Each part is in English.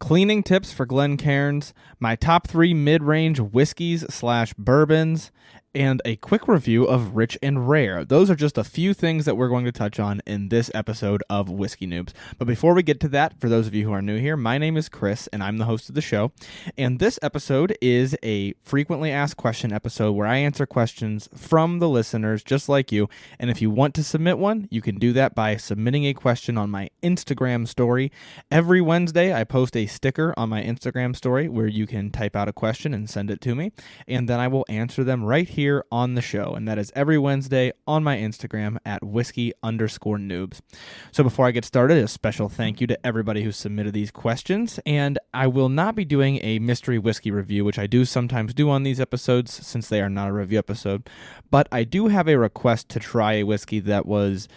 cleaning tips for Glencairns, my top 3 mid-range whiskeys/bourbons, and a quick review of Rich and Rare. Those are just a few things that we're going to touch on in this episode of Whiskey Noobs. But before we get to that, for those of you who are new here, my name is Chris, and I'm the host of the show. And this episode is a frequently asked question episode where I answer questions from the listeners, just like you. And if you want to submit one, you can do that by submitting a question on my Instagram story. Every Wednesday, I post a sticker on my Instagram story where you can type out a question and send it to me, and then I will answer them right here on the show, and that is every Wednesday on my Instagram at whiskey_noobs. So before I get started, a special thank you to everybody who submitted these questions, and I will not be doing a mystery whiskey review, which I do sometimes do on these episodes since they are not a review episode, but I do have a request to try a whiskey that was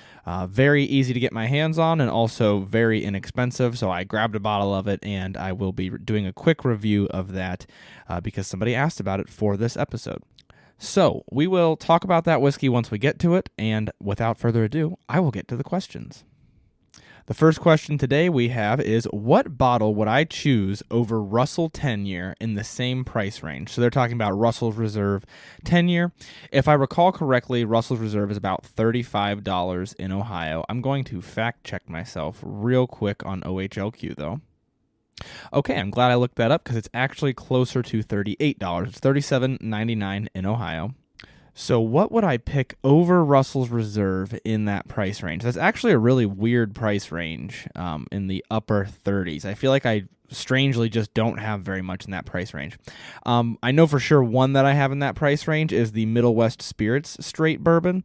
very easy to get my hands on and also very inexpensive, so I grabbed a bottle of it, and I will be doing a quick review of that because somebody asked about it for this episode. So we will talk about that whiskey once we get to it, and without further ado, I will get to the questions. The first question today we have is, what bottle would I choose over Russell 10-year in the same price range? So they're talking about Russell's Reserve 10-year. If I recall correctly, Russell's Reserve is about $35 in Ohio. I'm going to fact check myself real quick on OHLQ, though. Okay, I'm glad I looked that up because it's actually closer to $38. It's $37.99 in Ohio. So what would I pick over Russell's Reserve in that price range? That's actually a really weird price range in the upper 30s. I feel like I strangely just don't have very much in that price range. I know for sure one that I have in that price range is the Middle West Spirits Straight Bourbon.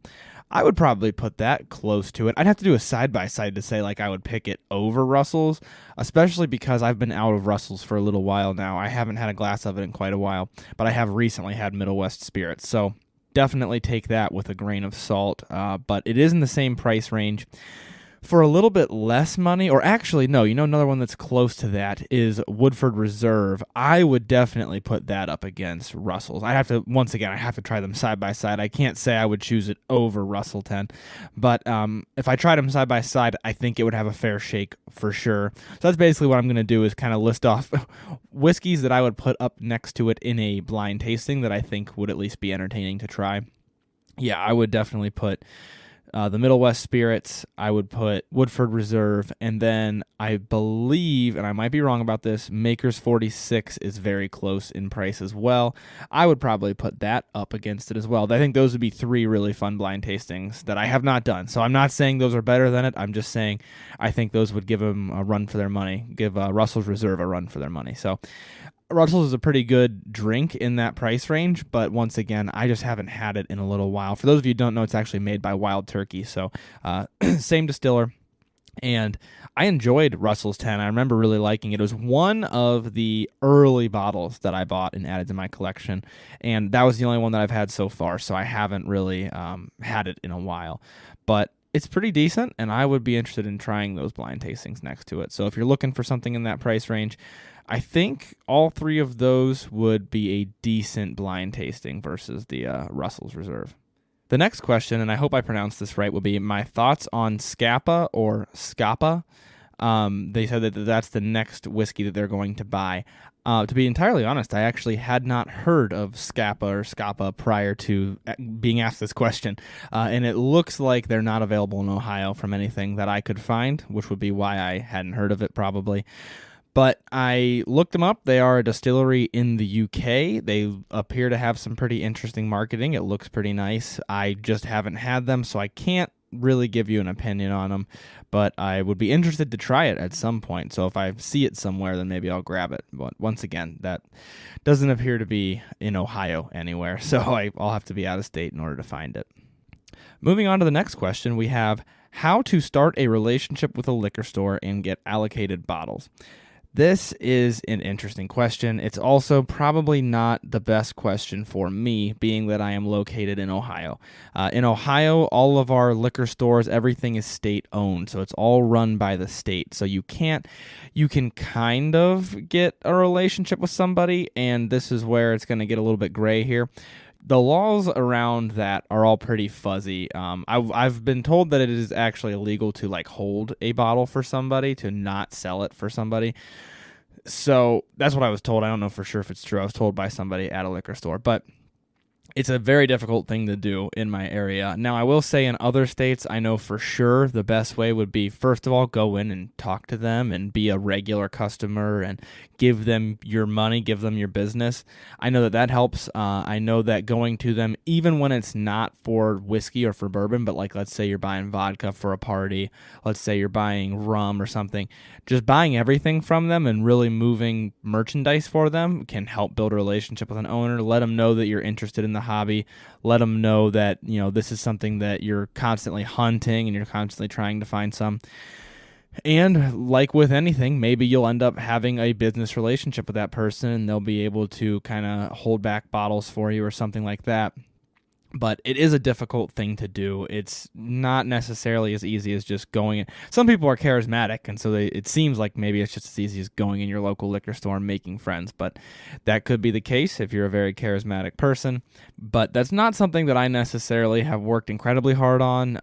I would probably put that close to it. I'd have to do a side-by-side to say like I would pick it over Russell's, especially because I've been out of Russell's for a little while now. I haven't had a glass of it in quite a while, but I have recently had Middle West Spirits, so definitely take that with a grain of salt, but it is in the same price range. For a little bit less money, or actually, no, another one that's close to that is Woodford Reserve. I would definitely put that up against Russell's. I have to try them side by side. I can't say I would choose it over Russell 10, but if I tried them side by side, I think it would have a fair shake for sure. So that's basically what I'm going to do is kind of list off whiskeys that I would put up next to it in a blind tasting that I think would at least be entertaining to try. Yeah, I would definitely put the Middle West Spirits, I would put Woodford Reserve, and then I believe, and I might be wrong about this, Maker's 46 is very close in price as well. I would probably put that up against it as well. I think those would be 3 really fun blind tastings that I have not done. So I'm not saying those are better than it. I'm just saying I think those would give them a run for their money, give Russell's Reserve a run for their money. So Russell's is a pretty good drink in that price range, but once again, I just haven't had it in a little while. For those of you who don't know, it's actually made by Wild Turkey, so same distiller. And I enjoyed Russell's 10. I remember really liking it. It was one of the early bottles that I bought and added to my collection, and that was the only one that I've had so far, so I haven't really had it in a while. But it's pretty decent, and I would be interested in trying those blind tastings next to it. So if you're looking for something in that price range, I think all 3 of those would be a decent blind tasting versus the Russell's Reserve. The next question, and I hope I pronounced this right, would be my thoughts on Scapa or Scapa. They said that that's the next whiskey that they're going to buy. To be entirely honest, I actually had not heard of Scapa or Scapa prior to being asked this question, and it looks like they're not available in Ohio from anything that I could find, which would be why I hadn't heard of it probably. But I looked them up. They are a distillery in the UK. They appear to have some pretty interesting marketing. It looks pretty nice. I just haven't had them, so I can't really give you an opinion on them. But I would be interested to try it at some point. So if I see it somewhere, then maybe I'll grab it. But once again, that doesn't appear to be in Ohio anywhere. So I'll have to be out of state in order to find it. Moving on to the next question, we have how to start a relationship with a liquor store and get allocated bottles. This is an interesting question. It's also probably not the best question for me, being that I am located in Ohio. In Ohio, all of our liquor stores, everything is state-owned, so it's all run by the state. So you can kind of get a relationship with somebody, and this is where it's going to get a little bit gray here. The laws around that are all pretty fuzzy. I've been told that it is actually illegal to hold a bottle for somebody, to not sell it for somebody. So that's what I was told. I don't know for sure if it's true. I was told by somebody at a liquor store, but it's a very difficult thing to do in my area. Now, I will say in other states, I know for sure the best way would be, first of all, go in and talk to them and be a regular customer and give them your money, give them your business. I know that that helps. I know that going to them, even when it's not for whiskey or for bourbon, but like let's say you're buying vodka for a party, let's say you're buying rum or something, just buying everything from them and really moving merchandise for them can help build a relationship with an owner. Let them know that you're interested in the hobby. Let them know that, this is something that you're constantly hunting and you're constantly trying to find some. And like with anything, maybe you'll end up having a business relationship with that person and they'll be able to kind of hold back bottles for you or something like that. But it is a difficult thing to do. It's not necessarily as easy as just going in. Some people are charismatic, and so it seems like maybe it's just as easy as going in your local liquor store and making friends. But that could be the case if you're a very charismatic person. But that's not something that I necessarily have worked incredibly hard on.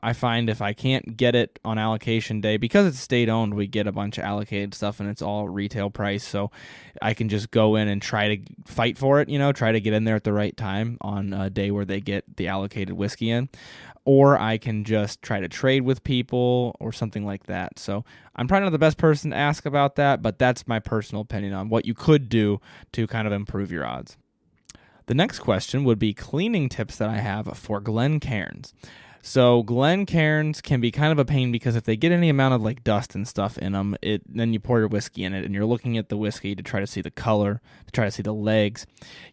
I find if I can't get it on allocation day, because it's state-owned, we get a bunch of allocated stuff, and it's all retail price. So I can just go in and try to fight for it, try to get in there at the right time on a day where they get the allocated whiskey in, or I can just try to trade with people or something like that. So I'm probably not the best person to ask about that, but that's my personal opinion on what you could do to kind of improve your odds. The next question would be cleaning tips that I have for Glencairns. So Glencairns can be kind of a pain because if they get any amount of like dust and stuff in them, then you pour your whiskey in it and you're looking at the whiskey to try to see the color, to try to see the legs,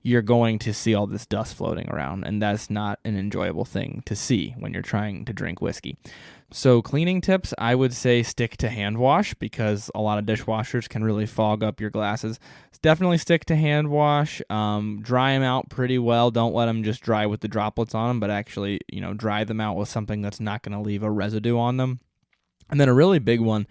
you're going to see all this dust floating around, and that's not an enjoyable thing to see when you're trying to drink whiskey. So cleaning tips, I would say stick to hand wash because a lot of dishwashers can really fog up your glasses. Definitely stick to hand wash. Dry them out pretty well. Don't let them just dry with the droplets on them, but actually, dry them out with something that's not going to leave a residue on them. And then a really big one,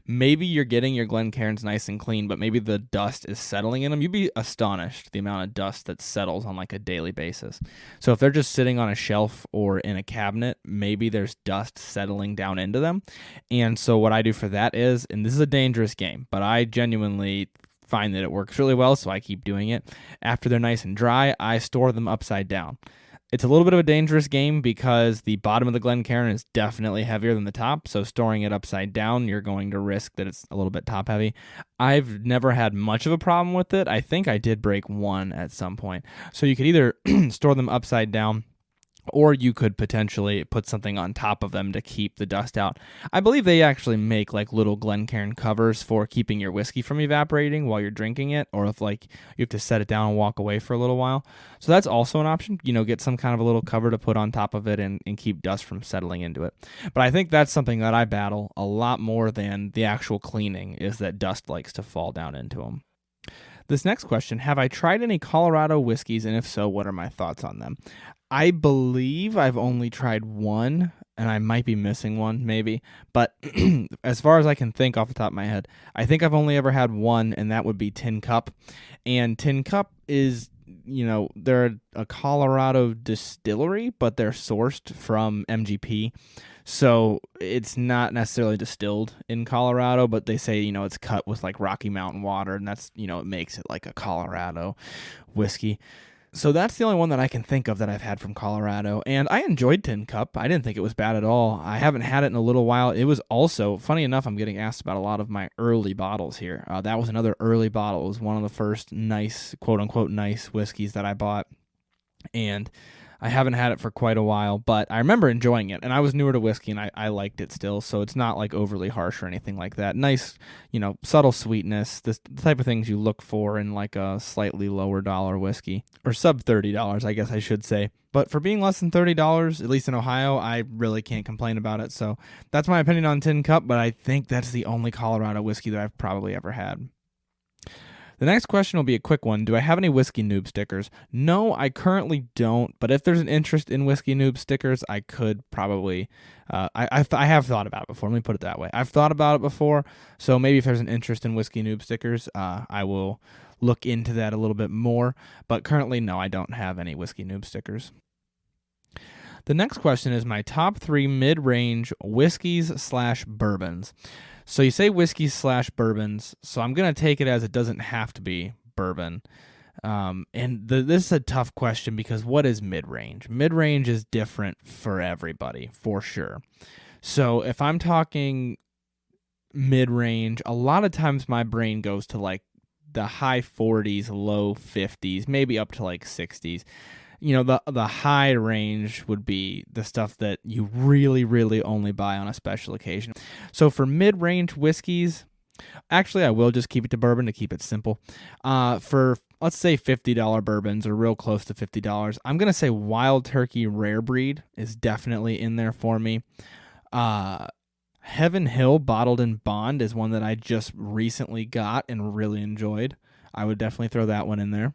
maybe you're getting your Glencairns nice and clean, but maybe the dust is settling in them. You'd be astonished the amount of dust that settles on like a daily basis. So if they're just sitting on a shelf or in a cabinet, maybe there's dust settling down into them. And so what I do for that is, and this is a dangerous game, but I genuinely find that it works really well, so I keep doing it. After they're nice and dry, I store them upside down. It's a little bit of a dangerous game because the bottom of the Glencairn is definitely heavier than the top, so storing it upside down, you're going to risk that it's a little bit top heavy. I've never had much of a problem with it. I think I did break one at some point. So you could either store them upside down, or you could potentially put something on top of them to keep the dust out. I believe they actually make like little Glencairn covers for keeping your whiskey from evaporating while you're drinking it, or if like you have to set it down and walk away for a little while. So that's also an option. Get some kind of a little cover to put on top of it and keep dust from settling into it. But I think that's something that I battle a lot more than the actual cleaning, is that dust likes to fall down into them. This next question, have I tried any Colorado whiskeys, and if so, what are my thoughts on them? I believe I've only tried one, and I might be missing one, maybe. But as far as I can think off the top of my head, I think I've only ever had one, and that would be Tin Cup. And Tin Cup is, they're a Colorado distillery, but they're sourced from MGP. So it's not necessarily distilled in Colorado, but they say, it's cut with like Rocky Mountain water, and that's, it makes it like a Colorado whiskey. So that's the only one that I can think of that I've had from Colorado, and I enjoyed Tin Cup. I didn't think it was bad at all. I haven't had it in a little while. It was also, funny enough, I'm getting asked about a lot of my early bottles here. That was another early bottle. It was one of the first nice, quote-unquote nice whiskeys that I bought, and I haven't had it for quite a while, but I remember enjoying it, and I was newer to whiskey, and I liked it still, so it's not like overly harsh or anything like that. Nice, subtle sweetness, the type of things you look for in like a slightly lower dollar whiskey, or sub $30, I guess I should say. But for being less than $30, at least in Ohio, I really can't complain about it. So that's my opinion on Tin Cup, but I think that's the only Colorado whiskey that I've probably ever had. The next question will be a quick one. Do I have any Whiskey Noob stickers? No, I currently don't, but if there's an interest in Whiskey Noob stickers, I could probably, I have thought about it before. Let me put it that way. I've thought about it before, so maybe if there's an interest in Whiskey Noob stickers, I will look into that a little bit more, but currently, no, I don't have any Whiskey Noob stickers. The next question is my top 3 mid-range whiskeys / bourbons. So you say whiskeys / bourbons, so I'm going to take it as it doesn't have to be bourbon. This is a tough question because what is mid-range? Mid-range is different for everybody, for sure. So if I'm talking mid-range, a lot of times my brain goes to like the high 40s, low 50s, maybe up to like 60s. You know, the high range would be the stuff that you really, really only buy on a special occasion. So for mid-range whiskeys, actually, I will just keep it to bourbon to keep it simple. For, let's say, $50 bourbons or real close to $50, I'm going to say Wild Turkey Rare Breed is definitely in there for me. Heaven Hill Bottled in Bond is one that I just recently got and really enjoyed. I would definitely throw that one in there.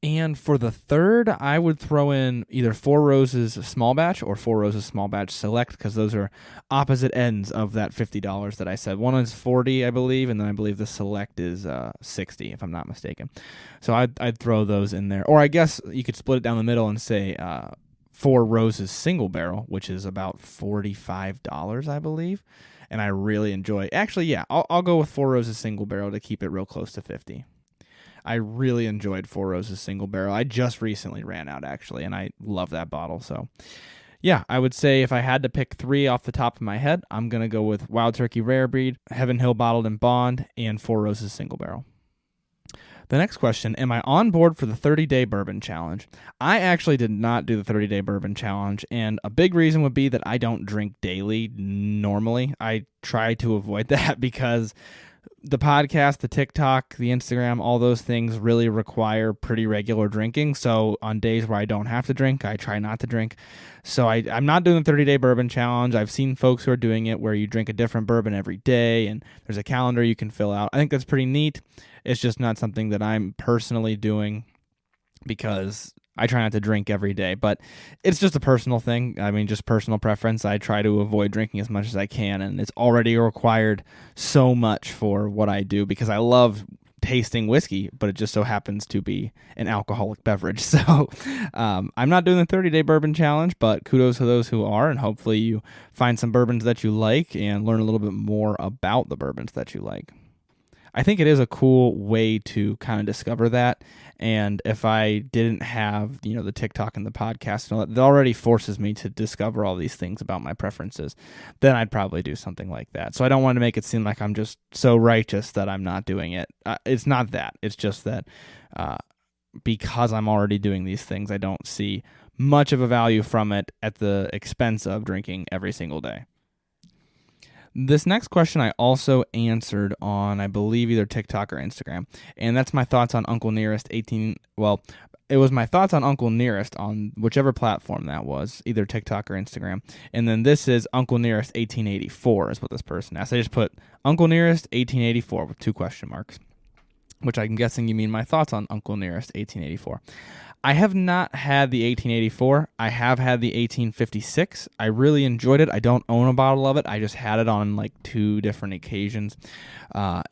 And for the third, I would throw in either Four Roses Small Batch or Four Roses Small Batch Select, because those are opposite ends of that $50 that I said. One is $40, I believe, and then I believe the Select is $60, if I'm not mistaken. So I'd throw those in there. Or I guess you could split it down the middle and say Four Roses Single Barrel, which is about $45, I believe. And I really enjoy. Actually, yeah, I'll go with Four Roses Single Barrel to keep it real close to $50. I really enjoyed Four Roses Single Barrel. I just recently ran out, actually, and I love that bottle. So, yeah, I would say if I had to pick 3 off the top of my head, I'm going to go with Wild Turkey Rare Breed, Heaven Hill Bottled in Bond, and Four Roses Single Barrel. The next question, am I on board for the 30-day bourbon challenge? I actually did not do the 30-day bourbon challenge, and a big reason would be that I don't drink daily normally. I try to avoid that because the podcast, the TikTok, the Instagram, all those things really require pretty regular drinking. So on days where I don't have to drink, I try not to drink. So I'm not doing the 30-day bourbon challenge. I've seen folks who are doing it where you drink a different bourbon every day, and there's a calendar you can fill out. I think that's pretty neat. It's just not something that I'm personally doing because I try not to drink every day, but it's just a personal thing. I mean, just personal preference. I try to avoid drinking as much as I can, and it's already required so much for what I do because I love tasting whiskey, but it just so happens to be an alcoholic beverage. So I'm not doing the 30-day bourbon challenge, but kudos to those who are, and hopefully you find some bourbons that you like and learn a little bit more about the bourbons that you like. I think it is a cool way to kind of discover that. And if I didn't have, the TikTok and the podcast and all that already forces me to discover all these things about my preferences, then I'd probably do something like that. So I don't want to make it seem like I'm just so righteous that I'm not doing it. It's not that. It's just that because I'm already doing these things, I don't see much of a value from it at the expense of drinking every single day. This next question I also answered on, I believe, either TikTok or Instagram, and that's my thoughts on Uncle Nearest 18. Well, it was my thoughts on Uncle Nearest on whichever platform that was, either TikTok or Instagram. And then this is Uncle Nearest 1884 is what this person asked. I just put Uncle Nearest 1884 with 2 question marks, which I'm guessing you mean my thoughts on Uncle Nearest 1884. I have not had the 1884. I have had the 1856. I really enjoyed it. I don't own a bottle of it. I just had it on like 2 different occasions. So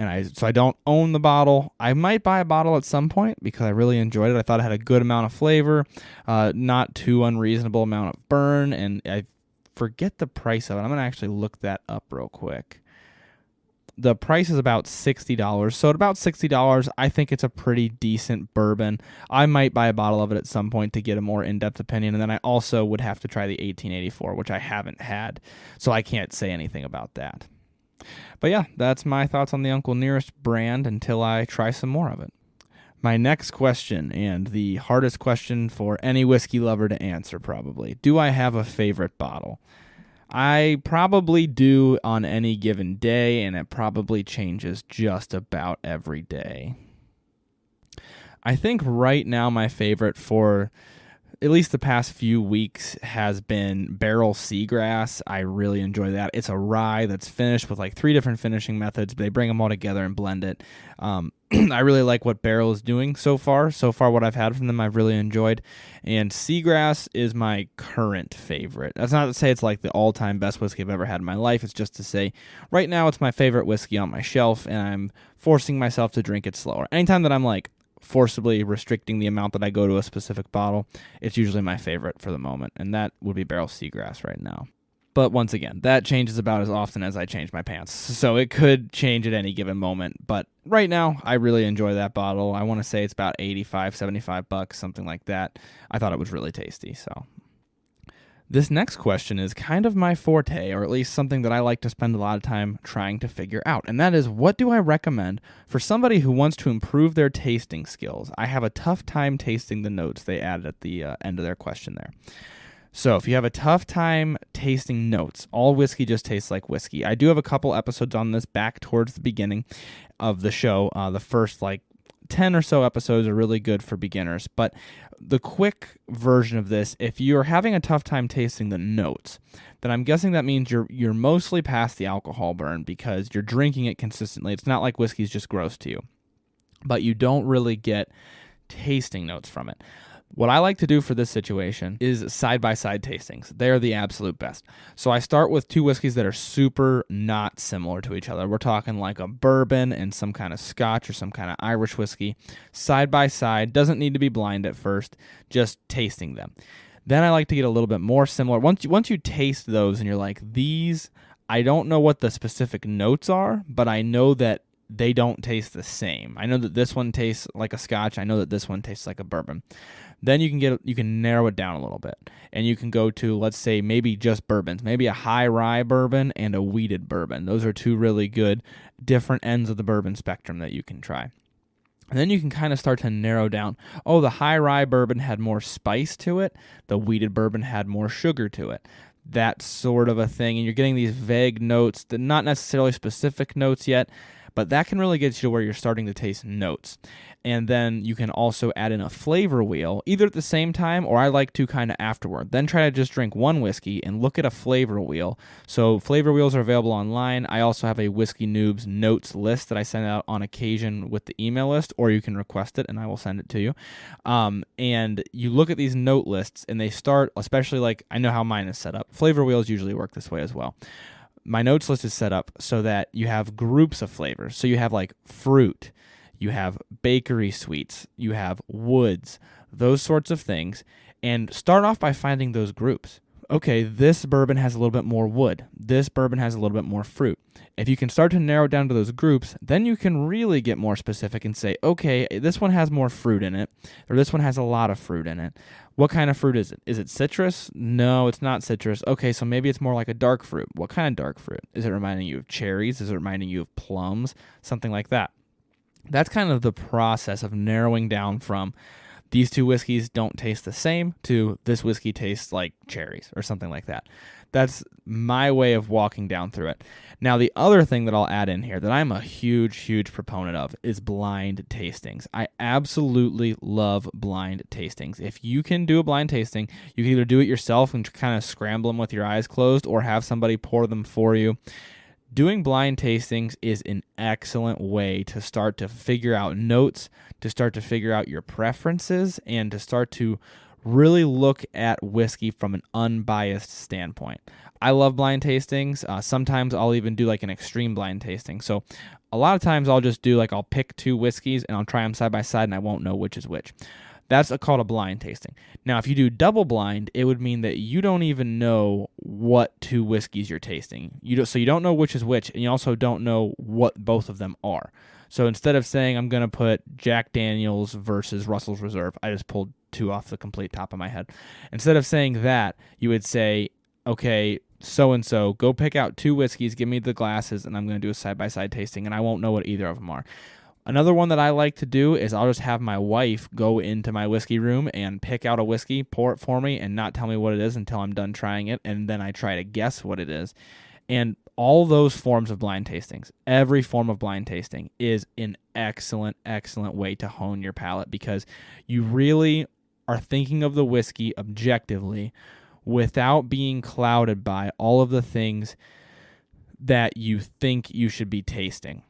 I don't own the bottle. I might buy a bottle at some point because I really enjoyed it. I thought it had a good amount of flavor, not too unreasonable amount of burn, and I forget the price of it. I'm going to actually look that up real quick. The price is about $60. So at about $60, I think it's a pretty decent bourbon. I might buy a bottle of it at some point to get a more in-depth opinion. And then I also would have to try the 1884, which I haven't had. So I can't say anything about that. But yeah, that's my thoughts on the Uncle Nearest brand until I try some more of it. My next question, and the hardest question for any whiskey lover to answer probably. Do I have a favorite bottle? I probably do on any given day, and it probably changes just about every day. I think right now my favorite for at least the past few weeks has been Barrel Seagrass. I really enjoy that. It's a rye that's finished with like 3 different finishing methods. They bring them all together and blend it. I really like what Barrel is doing so far. So far, what I've had from them, I've really enjoyed. And Seagrass is my current favorite. That's not to say it's like the all-time best whiskey I've ever had in my life. It's just to say right now it's my favorite whiskey on my shelf, and I'm forcing myself to drink it slower. Anytime that I'm like forcibly restricting the amount that I go to a specific bottle, it's usually my favorite for the moment, and that would be Barrel Seagrass right now. But once again, that changes about as often as I change my pants. So it could change at any given moment. But right now, I really enjoy that bottle. I want to say it's about $85, $75, something like that. I thought it was really tasty. So this next question is kind of my forte, or at least something that I like to spend a lot of time trying to figure out. And that is, what do I recommend for somebody who wants to improve their tasting skills? I have a tough time tasting the notes they added at the end of their question there. So if you have a tough time tasting notes, all whiskey just tastes like whiskey. I do have a couple episodes on this back towards the beginning of the show. The first 10 or so episodes are really good for beginners. But the quick version of this, if you're having a tough time tasting the notes, then I'm guessing that means you're mostly past the alcohol burn because you're drinking it consistently. It's not like whiskey's just gross to you, but you don't really get tasting notes from it. What I like to do for this situation is side-by-side tastings. They're the absolute best. So I start with two whiskeys that are super not similar to each other. We're talking like a bourbon and some kind of Scotch or some kind of Irish whiskey. Side-by-side, doesn't need to be blind at first, just tasting them. Then I like to get a little bit more similar. Once you taste those and you're like, these, I don't know what the specific notes are, but I know that they don't taste the same. I know that this one tastes like a Scotch. I know that this one tastes like a bourbon. Then you can narrow it down a little bit, and you can go to, let's say, maybe just bourbons, maybe a high rye bourbon and a wheated bourbon. Those are two really good different ends of the bourbon spectrum that you can try. And then you can kind of start to narrow down, the high rye bourbon had more spice to it, the wheated bourbon had more sugar to it. That sort of a thing, and you're getting these vague notes, that not necessarily specific notes yet, but that can really get you to where you're starting to taste notes. And then you can also add in a flavor wheel, either at the same time, or I like to kind of afterward. Then try to just drink one whiskey and look at a flavor wheel. So flavor wheels are available online. I also have a Whiskey Noobs notes list that I send out on occasion with the email list, or you can request it and I will send it to you. And you look at these note lists and they start, especially I know how mine is set up. Flavor wheels usually work this way as well. My notes list is set up so that you have groups of flavors. So you have fruit, you have bakery sweets, you have woods, those sorts of things. And start off by finding those groups. Okay, this bourbon has a little bit more wood. This bourbon has a little bit more fruit. If you can start to narrow down to those groups, then you can really get more specific and say, okay, this one has more fruit in it, or this one has a lot of fruit in it. What kind of fruit is it? Is it citrus? No, it's not citrus. Okay, so maybe it's more like a dark fruit. What kind of dark fruit? Is it reminding you of cherries? Is it reminding you of plums? Something like that. That's kind of the process of narrowing down from these two whiskeys don't taste the same to this whiskey tastes like cherries or something like that. That's my way of walking down through it. Now, the other thing that I'll add in here that I'm a huge, huge proponent of is blind tastings. I absolutely love blind tastings. If you can do a blind tasting, you can either do it yourself and kind of scramble them with your eyes closed or have somebody pour them for you. Doing blind tastings is an excellent way to start to figure out notes, to start to figure out your preferences, and to start to really look at whiskey from an unbiased standpoint. I love blind tastings. Sometimes I'll even do an extreme blind tasting. So a lot of times I'll just do I'll pick two whiskeys and I'll try them side by side and I won't know which is which. That's called a blind tasting. Now, if you do double blind, it would mean that you don't even know what two whiskeys you're tasting. So you don't know which is which, and you also don't know what both of them are. So instead of saying I'm going to put Jack Daniel's versus Russell's Reserve, I just pulled two off the complete top of my head. Instead of saying that, you would say, okay, so-and-so, go pick out two whiskeys, give me the glasses, and I'm going to do a side-by-side tasting, and I won't know what either of them are. Another one that I like to do is I'll just have my wife go into my whiskey room and pick out a whiskey, pour it for me, and not tell me what it is until I'm done trying it, and then I try to guess what it is. And all those forms of blind tastings, every form of blind tasting is an excellent, excellent way to hone your palate because you really are thinking of the whiskey objectively without being clouded by all of the things that you think you should be tasting.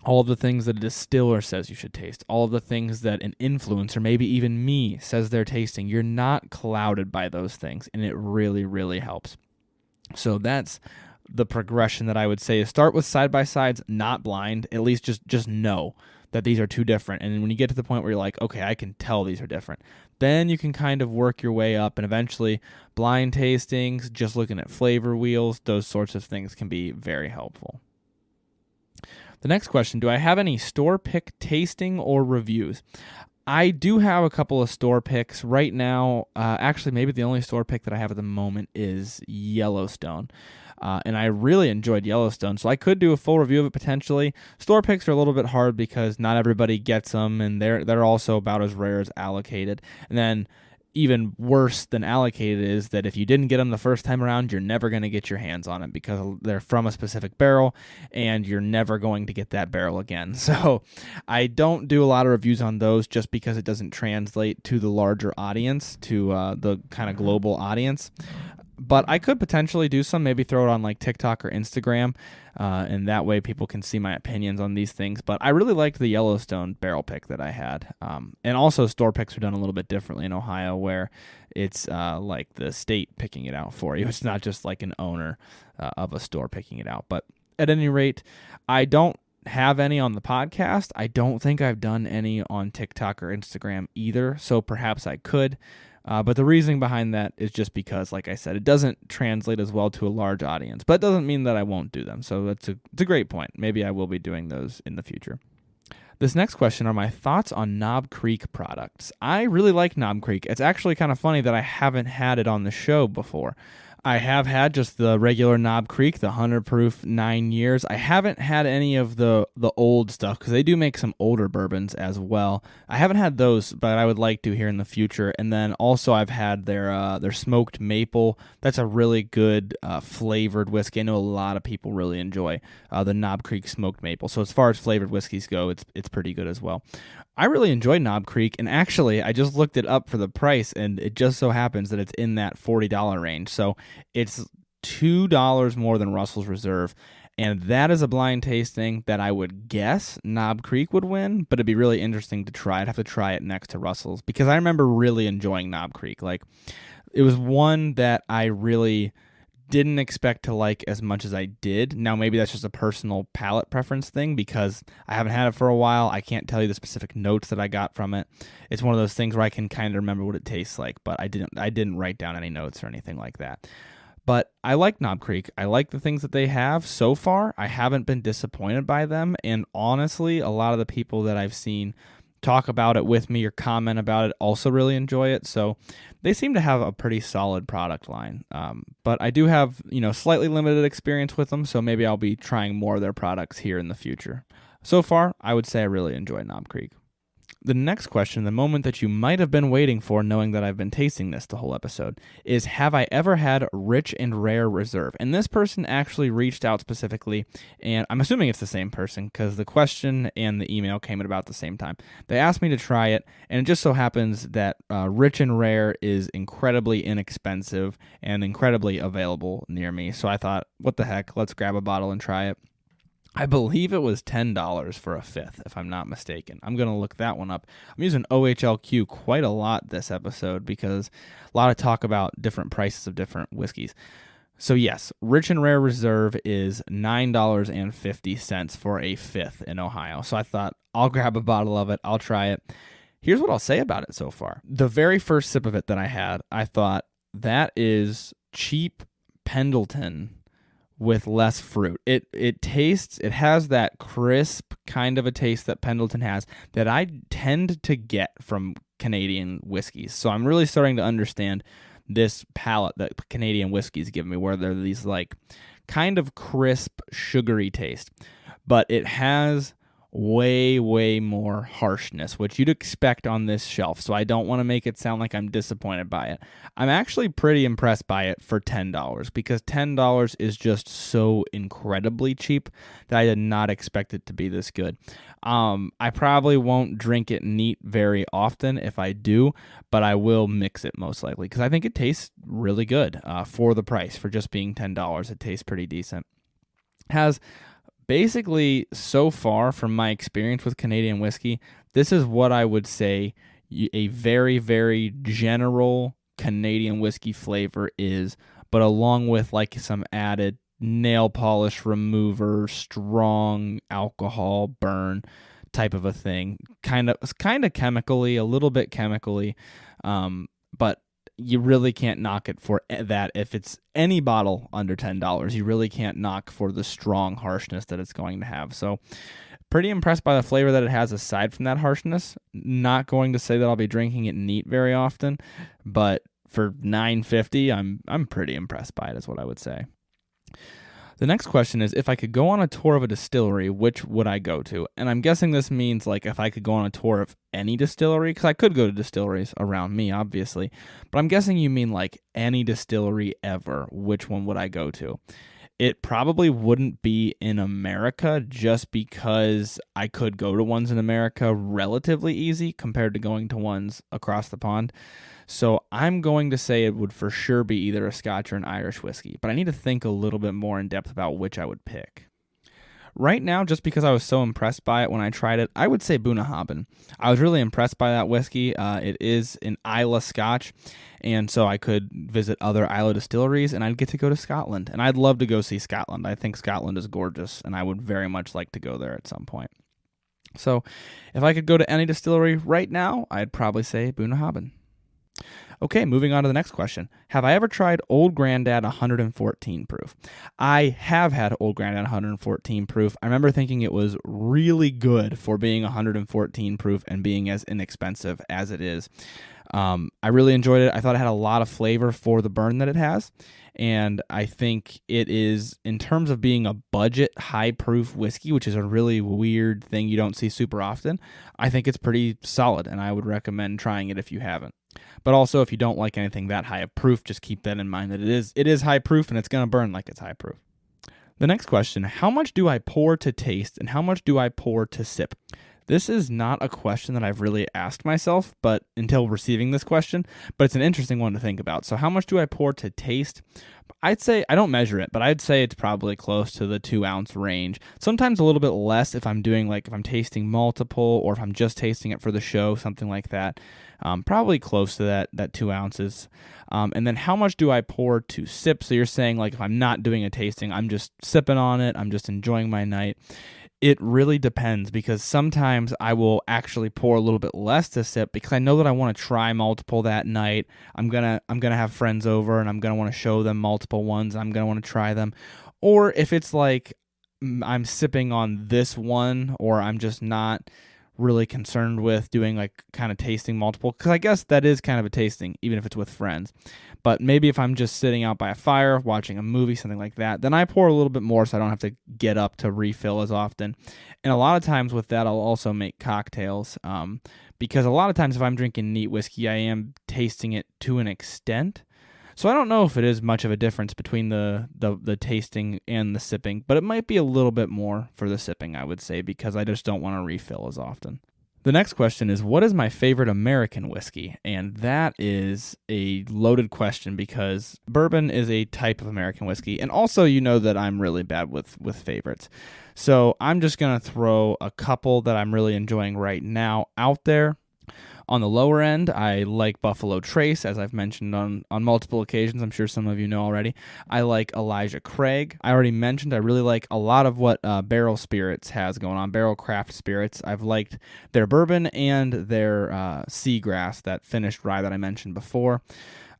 All of the things that a distiller says you should taste, all of the things that an influencer, maybe even me, says they're tasting. You're not clouded by those things, and it really, really helps. So that's the progression that I would say is start with side-by-sides, not blind, at least just know that these are two different. And when you get to the point where you're like, okay, I can tell these are different, then you can kind of work your way up, and eventually blind tastings, just looking at flavor wheels, those sorts of things can be very helpful. The next question, do I have any store pick tasting or reviews? I do have a couple of store picks right now. Actually, maybe the only store pick that I have at the moment is Yellowstone. And I really enjoyed Yellowstone, so I could do a full review of it potentially. Store picks are a little bit hard because not everybody gets them, and they're also about as rare as allocated. And then even worse than allocated is that if you didn't get them the first time around, you're never going to get your hands on it because they're from a specific barrel, and you're never going to get that barrel again. So I don't do a lot of reviews on those just because it doesn't translate to the larger audience, to the kind of global audience. But I could potentially do some, maybe throw it on like TikTok or Instagram, and that way people can see my opinions on these things. But I really liked the Yellowstone barrel pick that I had. And also store picks are done a little bit differently in Ohio, where it's like the state picking it out for you. It's not just like an owner of a store picking it out. But at any rate, I don't have any on the podcast. I don't think I've done any on TikTok or Instagram either, so perhaps I could. But the reasoning behind that is just because, like I said, it doesn't translate as well to a large audience. But it doesn't mean that I won't do them. So it's a great point. Maybe I will be doing those in the future. This next question are my thoughts on Knob Creek products. I really like Knob Creek. It's actually kind of funny that I haven't had it on the show before. I have had just the regular Knob Creek, the 100 proof 9 years. I haven't had any of the old stuff because they do make some older bourbons as well. I haven't had those, but I would like to here in the future. And then also I've had their smoked maple. That's a really good flavored whiskey. I know a lot of people really enjoy the Knob Creek smoked maple. So as far as flavored whiskeys go, it's pretty good as well. I really enjoy Knob Creek, and actually, I just looked it up for the price, and it just so happens that it's in that $40 range. So it's $2 more than Russell's Reserve, and that is a blind tasting that I would guess Knob Creek would win, but it'd be really interesting to try. I'd have to try it next to Russell's, because I remember really enjoying Knob Creek. Like, it was one that I really didn't expect to like as much as I did. Now, maybe that's just a personal palate preference thing because I haven't had it for a while. I can't tell you the specific notes that I got from it. It's one of those things where I can kind of remember what it tastes like, but I didn't write down any notes or anything like that. But I like Knob Creek. I like the things that they have so far. I haven't been disappointed by them, and honestly, a lot of the people that I've seen talk about it with me or comment about it also really enjoy it. So they seem to have a pretty solid product line. But I do have, slightly limited experience with them, so maybe I'll be trying more of their products here in the future. So far, I would say I really enjoy Knob Creek. The next question, the moment that you might have been waiting for, knowing that I've been tasting this the whole episode, is have I ever had Rich and Rare Reserve? And this person actually reached out specifically, and I'm assuming it's the same person because the question and the email came at about the same time. They asked me to try it, and it just so happens that Rich and Rare is incredibly inexpensive and incredibly available near me. So I thought, what the heck, let's grab a bottle and try it. I believe it was $10 for a fifth, if I'm not mistaken. I'm going to look that one up. I'm using OHLQ quite a lot this episode because a lot of talk about different prices of different whiskeys. So yes, Rich and Rare Reserve is $9.50 for a fifth in Ohio. So I thought, I'll grab a bottle of it. I'll try it. Here's what I'll say about it so far. The very first sip of it that I had, I thought, that is cheap Pendleton with less fruit. It has that crisp kind of a taste that Pendleton has that I tend to get from Canadian whiskeys. So I'm really starting to understand this palate that Canadian whiskeys give me, where they're these like kind of crisp, sugary taste. But it has way more harshness, which you'd expect on this shelf. So I don't want to make it sound like I'm disappointed by it. I'm actually pretty impressed by it for $10 because $10 is just so incredibly cheap that I did not expect it to be this good. I probably won't drink it neat very often if I do, but I will mix it most likely because I think it tastes really good for the price. For just being $10, it tastes pretty decent. Has basically, so far from my experience with Canadian whiskey, this is what I would say a very, very general Canadian whiskey flavor is, but along with like some added nail polish remover, strong alcohol burn type of a thing, kind of chemically, a little bit chemically, but you really can't knock it for that. If it's any bottle under $10, you really can't knock for the strong harshness that it's going to have. So pretty impressed by the flavor that it has aside from that harshness. Not going to say that I'll be drinking it neat very often, but for $9.50, I'm pretty impressed by it, is what I would say. The next question is, if I could go on a tour of a distillery, which would I go to? And I'm guessing this means like if I could go on a tour of any distillery, because I could go to distilleries around me, obviously. But I'm guessing you mean like any distillery ever. Which one would I go to? It probably wouldn't be in America, just because I could go to ones in America relatively easy compared to going to ones across the pond. So I'm going to say it would for sure be either a Scotch or an Irish whiskey, but I need to think a little bit more in depth about which I would pick. Right now, just because I was so impressed by it when I tried it, I would say Bunnahabhain. I was really impressed by that whiskey. It is an Islay Scotch, and so I could visit other Islay distilleries, and I'd get to go to Scotland. And I'd love to go see Scotland. I think Scotland is gorgeous, and I would very much like to go there at some point. So if I could go to any distillery right now, I'd probably say Bunnahabhain. Okay, moving on to the next question. Have I ever tried Old Granddad 114 proof? I have had Old Granddad 114 proof. I remember thinking it was really good for being 114 proof and being as inexpensive as it is. I really enjoyed it. I thought it had a lot of flavor for the burn that it has. And I think it is, in terms of being a budget high proof whiskey, which is a really weird thing you don't see super often, I think it's pretty solid, and I would recommend trying it if you haven't. But also, if you don't like anything that high of proof, just keep that in mind that it is high proof and it's going to burn like it's high proof. The next question, how much do I pour to taste and how much do I pour to sip? This is not a question that I've really asked myself, but until receiving this question, but it's an interesting one to think about. So how much do I pour to taste? I'd say, I don't measure it, but I'd say it's probably close to the 2 ounce range. Sometimes a little bit less if I'm doing if I'm tasting multiple or if I'm just tasting it for the show, something like that. Probably close to that 2 ounces. And then how much do I pour to sip? So you're saying if I'm not doing a tasting, I'm just sipping on it, I'm just enjoying my night. It really depends, because sometimes I will actually pour a little bit less to sip because I know that I want to try multiple that night. I'm gonna have friends over and I'm gonna want to show them multiple ones. I'm gonna want to try them. Or if it's I'm sipping on this one, or I'm just not really concerned with doing kind of tasting multiple, because I guess that is kind of a tasting, even if it's with friends. But maybe if I'm just sitting out by a fire, watching a movie, something like that, then I pour a little bit more so I don't have to get up to refill as often. And a lot of times with that, I'll also make cocktails, because a lot of times if I'm drinking neat whiskey, I am tasting it to an extent. So I don't know if it is much of a difference between the tasting and the sipping, but it might be a little bit more for the sipping, I would say, because I just don't want to refill as often. The next question is, what is my favorite American whiskey? And that is a loaded question, because bourbon is a type of American whiskey. And also, you know that I'm really bad with favorites. So I'm just going to throw a couple that I'm really enjoying right now out there. On the lower end, I like Buffalo Trace, as I've mentioned on multiple occasions. I'm sure some of you know already. I like Elijah Craig. I already mentioned I really like a lot of what Barrel Spirits has going on, Barrel Craft Spirits. I've liked their bourbon and their Seagrass, that finished rye that I mentioned before.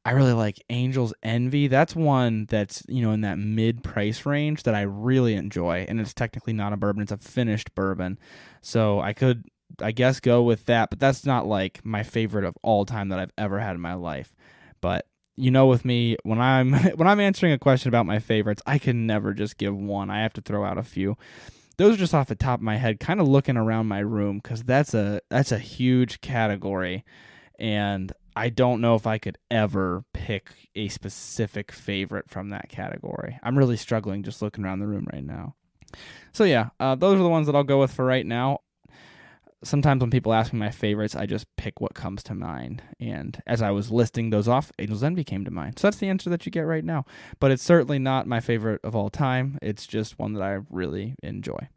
I really like Angel's Envy. That's one that's, in that mid-price range that I really enjoy, and it's technically not a bourbon. It's a finished bourbon. So I could, I guess, go with that, but that's not my favorite of all time that I've ever had in my life. But with me, when I'm answering a question about my favorites, I can never just give one. I have to throw out a few. Those are just off the top of my head, kind of looking around my room, because that's a huge category, and I don't know if I could ever pick a specific favorite from that category. I'm really struggling just looking around the room right now. So yeah, those are the ones that I'll go with for right now. Sometimes when people ask me my favorites, I just pick what comes to mind. And as I was listing those off, Angel's Envy came to mind. So that's the answer that you get right now. But it's certainly not my favorite of all time. It's just one that I really enjoy.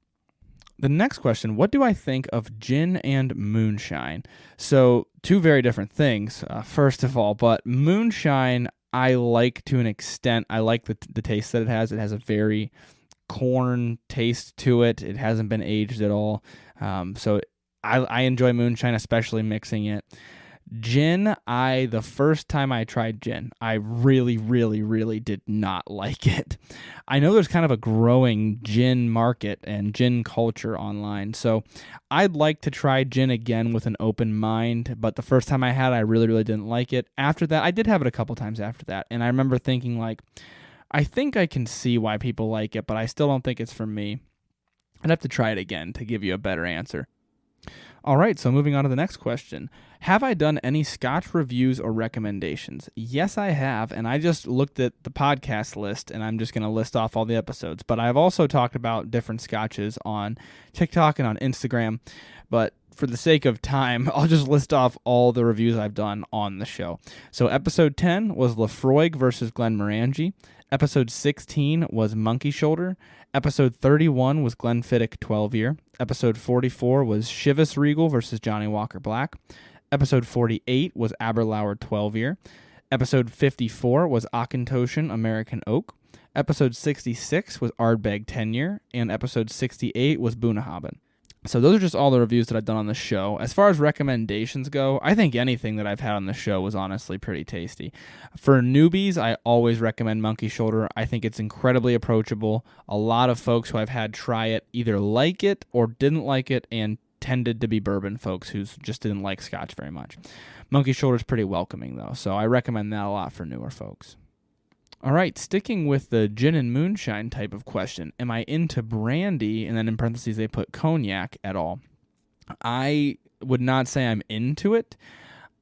The next question, what do I think of gin and moonshine? So two very different things, first of all. But moonshine, I like to an extent. I like the taste that it has. It has a very corn taste to it. It hasn't been aged at all. So I enjoy moonshine, especially mixing it. Gin, the first time I tried gin, I really, really, really did not like it. I know there's kind of a growing gin market and gin culture online, so I'd like to try gin again with an open mind, but the first time I had it, I really, really didn't like it. After that, I did have it a couple times after that, and I remember thinking, like, I think I can see why people like it, but I still don't think it's for me. I'd have to try it again to give you a better answer. All right, so moving on to the next question. Have I done any Scotch reviews or recommendations? Yes, I have, and I just looked at the podcast list, and I'm just going to list off all the episodes. But I've also talked about different Scotches on TikTok and on Instagram, but for the sake of time, I'll just list off all the reviews I've done on the show. So episode 10 was Laphroaig versus Glenmorangie. Episode 16 was Monkey Shoulder. Episode 31 was Glenfiddich 12-year. Episode 44 was Chivas Regal versus Johnny Walker Black. Episode 48 was Aberlour 12-year. Episode 54 was Auchentoshan American Oak. Episode 66 was Ardbeg 10-year. And episode 68 was Bunnahabhain. So those are just all the reviews that I've done on the show. As far as recommendations go, I think anything that I've had on the show was honestly pretty tasty. For newbies, I always recommend Monkey Shoulder. I think it's incredibly approachable. A lot of folks who I've had try it either like it or didn't like it, and tended to be bourbon folks who just didn't like Scotch very much. Monkey Shoulder is pretty welcoming, though, so I recommend that a lot for newer folks. All right, sticking with the gin and moonshine type of question, am I into brandy, and then in parentheses they put cognac at all? I would not say I'm into it.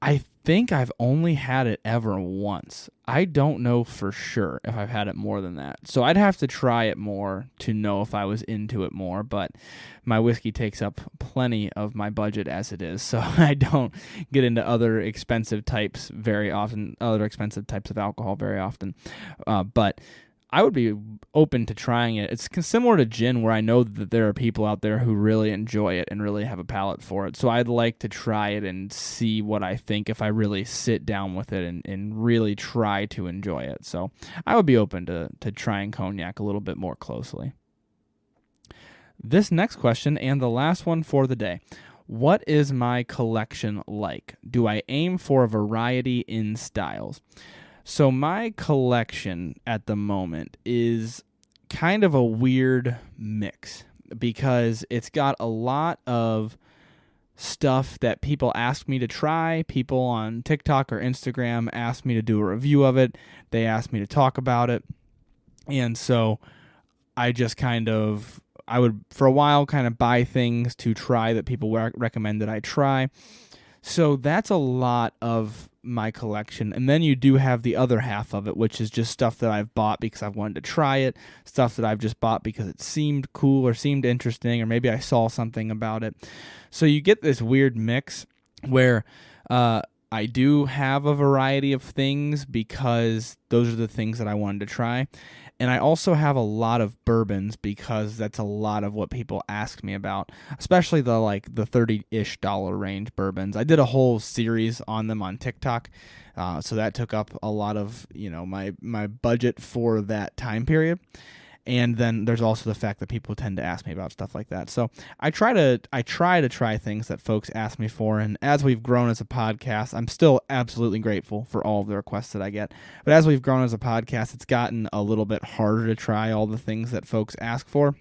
I think I've only had it ever once. I don't know for sure if I've had it more than that. So I'd have to try it more to know if I was into it more, but my whiskey takes up plenty of my budget as it is, so I don't get into other expensive types of alcohol very often. But I would be open to trying it. It's similar to gin, where I know that there are people out there who really enjoy it and really have a palate for it. So I'd like to try it and see what I think if I really sit down with it and really try to enjoy it. So I would be open to trying cognac a little bit more closely. This next question, and the last one for the day. What is my collection like? Do I aim for a variety in styles? So my collection at the moment is kind of a weird mix, because it's got a lot of stuff that people ask me to try. People on TikTok or Instagram ask me to do a review of it. They ask me to talk about it. And so I just I would for a while kind of buy things to try that people recommend that I try. So that's a lot of my collection. And then you do have the other half of it, which is just stuff that I've bought because I've wanted to try it, stuff that I've just bought because it seemed cool or seemed interesting, or maybe I saw something about it. So you get this weird mix where I do have a variety of things because those are the things that I wanted to try. And I also have a lot of bourbons because that's a lot of what people ask me about, especially the $30-ish range bourbons. I did a whole series on them on TikTok, so that took up a lot of my budget for that time period. And then there's also the fact that people tend to ask me about stuff like that. So I try to try things that folks ask me for. And as we've grown as a podcast, I'm still absolutely grateful for all of the requests that I get. But as we've grown as a podcast, it's gotten a little bit harder to try all the things that folks ask for.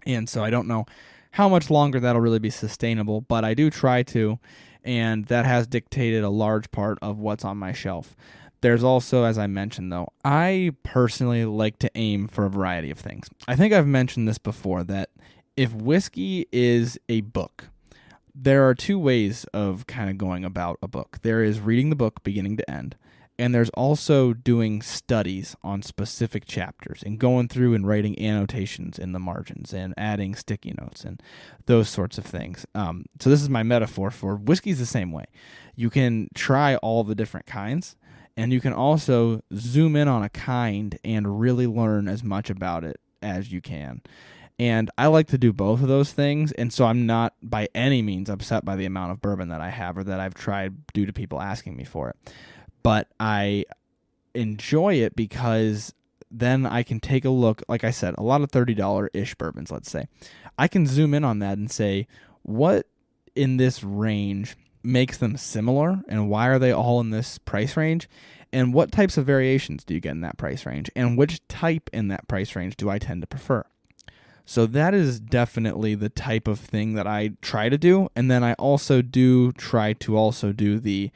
And so I don't know how much longer that'll really be sustainable, but I do try to. And that has dictated a large part of what's on my shelf. There's also, as I mentioned, though, I personally like to aim for a variety of things. I think I've mentioned this before, that if whiskey is a book, there are two ways of kind of going about a book. There is reading the book beginning to end, and there's also doing studies on specific chapters and going through and writing annotations in the margins and adding sticky notes and those sorts of things. So this is my metaphor for whiskey's the same way. You can try all the different kinds, and you can also zoom in on a kind and really learn as much about it as you can. And I like to do both of those things, and so I'm not by any means upset by the amount of bourbon that I have or that I've tried due to people asking me for it. But I enjoy it because then I can take a look, like I said, a lot of $30-ish bourbons, let's say. I can zoom in on that and say, what in this range makes them similar, and why are they all in this price range? And what types of variations do you get in that price range? And which type in that price range do I tend to prefer? So that is definitely the type of thing that I try to do. And then I also do try to also do the,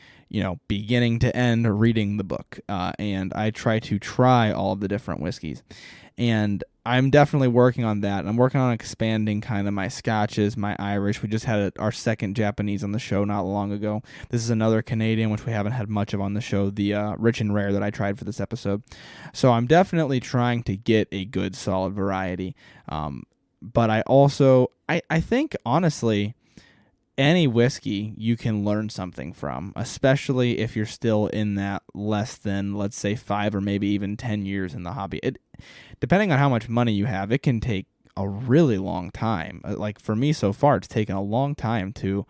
beginning to end reading the book. And I try to try all of the different whiskeys. And I'm definitely working on that. I'm working on expanding kind of my scotches, my Irish. We just had our second Japanese on the show not long ago. This is another Canadian, which we haven't had much of on the show, the Rich and Rare that I tried for this episode. So I'm definitely trying to get a good, solid variety. But I also, I think, honestly, any whiskey you can learn something from, especially if you're still in that less than, let's say, 5 or maybe even 10 years in the hobby. Depending on how much money you have, it can take a really long time. Like for me so far, it's taken a long time to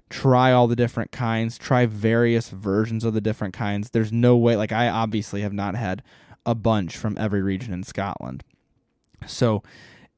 try all the different kinds, try various versions of the different kinds. There's no way, like I obviously have not had a bunch from every region in Scotland. So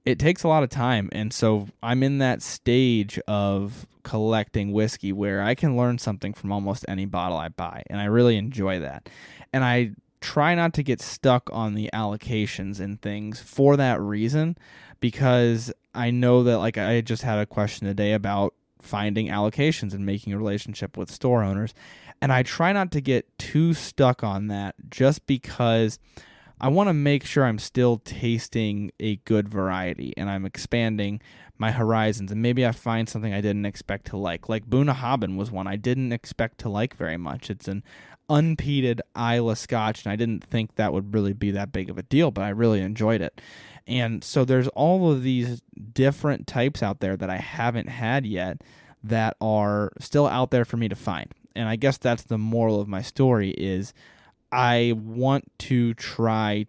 it takes a lot of time, and so I'm in that stage of collecting whiskey where I can learn something from almost any bottle I buy, and I really enjoy that. And I try not to get stuck on the allocations and things for that reason, because I know that, like, I just had a question today about finding allocations and making a relationship with store owners, and I try not to get too stuck on that just because I want to make sure I'm still tasting a good variety and I'm expanding my horizons, and maybe I find something I didn't expect to like. Like Bunnahabhain was one I didn't expect to like very much. It's an unpeated Islay Scotch, and I didn't think that would really be that big of a deal, but I really enjoyed it. And so there's all of these different types out there that I haven't had yet that are still out there for me to find. And I guess that's the moral of my story is I want to try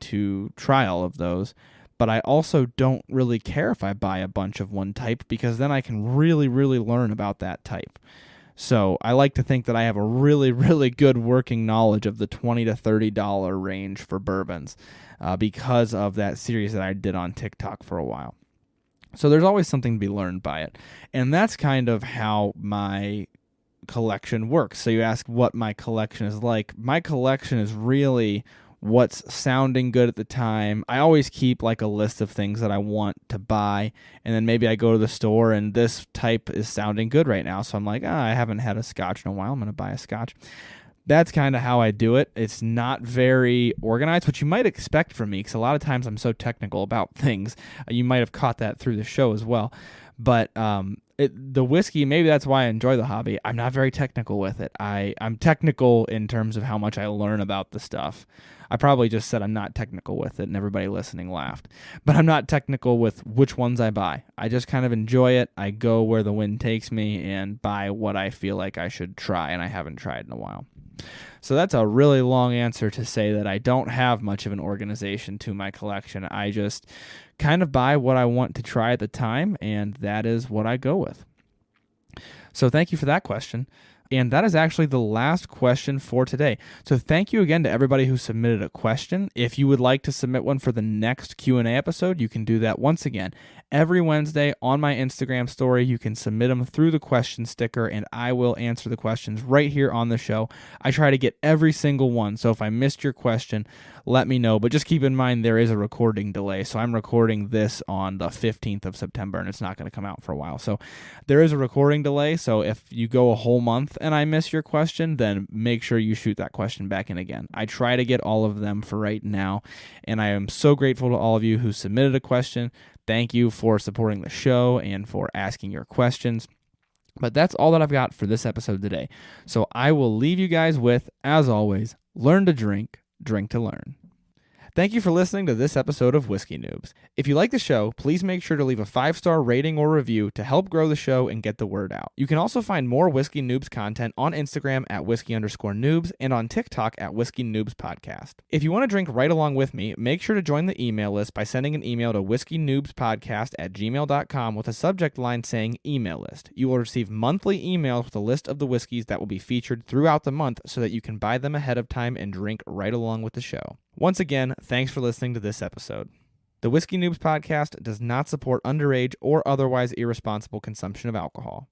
all of those, but I also don't really care if I buy a bunch of one type, because then I can really, really learn about that type. So I like to think that I have a really, really good working knowledge of the $20 to $30 range for bourbons because of that series that I did on TikTok for a while. So there's always something to be learned by it. And that's kind of how my collection works. So you ask what my collection is like. My collection is really what's sounding good at the time. I always keep like a list of things that I want to buy, and then maybe I go to the store and this type is sounding good right now, so I'm like, I haven't had a scotch in a while, I'm going to buy a scotch. That's kind of how I do it. It's not very organized, which you might expect from me, because a lot of times I'm so technical about things. You might have caught that through the show as well. But the whiskey, maybe that's why I enjoy the hobby. I'm not very technical with it. I'm technical in terms of how much I learn about the stuff. I probably just said I'm not technical with it, and everybody listening laughed. But I'm not technical with which ones I buy. I just kind of enjoy it. I go where the wind takes me and buy what I feel like I should try, and I haven't tried in a while. So that's a really long answer to say that I don't have much of an organization to my collection. I just kind of buy what I want to try at the time, and that is what I go with. So thank you for that question. And that is actually the last question for today. So thank you again to everybody who submitted a question. If you would like to submit one for the next Q&A episode, you can do that once again. Every Wednesday on my Instagram story, you can submit them through the question sticker, and I will answer the questions right here on the show. I try to get every single one, so if I missed your question, let me know. But just keep in mind there is a recording delay, so I'm recording this on the 15th of September, and it's not going to come out for a while. So there is a recording delay, so if you go a whole month and I miss your question, then make sure you shoot that question back in again. I try to get all of them for right now, and I am so grateful to all of you who submitted a question. Thank you for supporting the show and for asking your questions. But that's all that I've got for this episode today. So I will leave you guys with, as always, learn to drink, drink to learn. Thank you for listening to this episode of Whiskey Noobs. If you like the show, please make sure to leave a 5-star rating or review to help grow the show and get the word out. You can also find more Whiskey Noobs content on Instagram at whiskey_noobs and on TikTok at Whiskey Noobs Podcast. If you want to drink right along with me, make sure to join the email list by sending an email to whiskeynoobspodcast@gmail.com with a subject line saying email list. You will receive monthly emails with a list of the whiskeys that will be featured throughout the month so that you can buy them ahead of time and drink right along with the show. Once again, thanks for listening to this episode. The Whiskey Noobs podcast does not support underage or otherwise irresponsible consumption of alcohol.